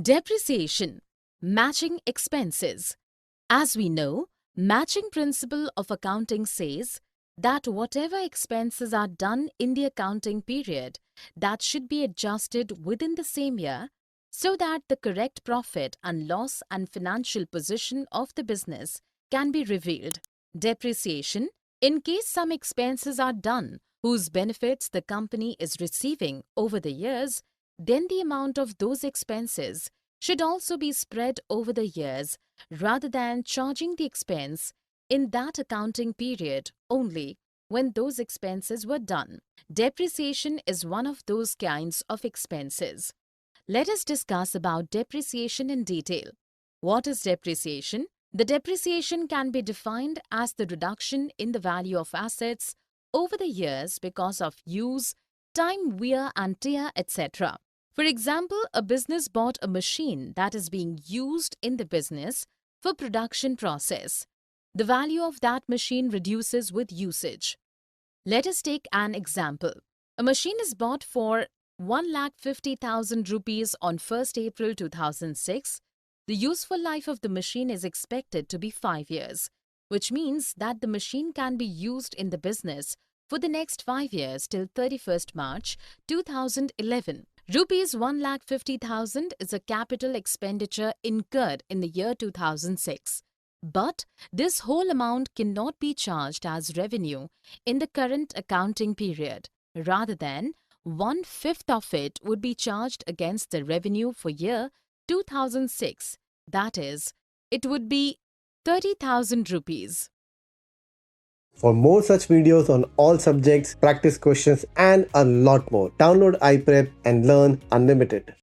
Depreciation, matching expenses. As we know, matching principle of accounting says that whatever expenses are done in the accounting period, that should be adjusted within the same year so that the correct profit and loss and financial position of the business can be revealed. Depreciation, in case some expenses are done whose benefits the company is receiving over the years, then the amount of those expenses should also be spread over the years rather than charging the expense in that accounting period only when those expenses were done. Depreciation is one of those kinds of expenses. Let us discuss about depreciation in detail. What is depreciation? The depreciation can be defined as the reduction in the value of assets over the years because of use, time, wear and tear, etc. For example, a business bought a machine that is being used in the business for production process. The value of that machine reduces with usage. Let us take an example. A machine is bought for 1,50,000 rupees on 1st April 2006. The useful life of the machine is expected to be 5 years, which means that the machine can be used in the business for the next 5 years till 31st March 2011. Rupees 1,50,000 is a capital expenditure incurred in the year 2006. But this whole amount cannot be charged as revenue in the current accounting period. Rather than 1/5 of it would be charged against the revenue for year 2006. That is, it would be 30,000 rupees. For more such videos on all subjects, practice questions and a lot more, download iPrep and learn unlimited.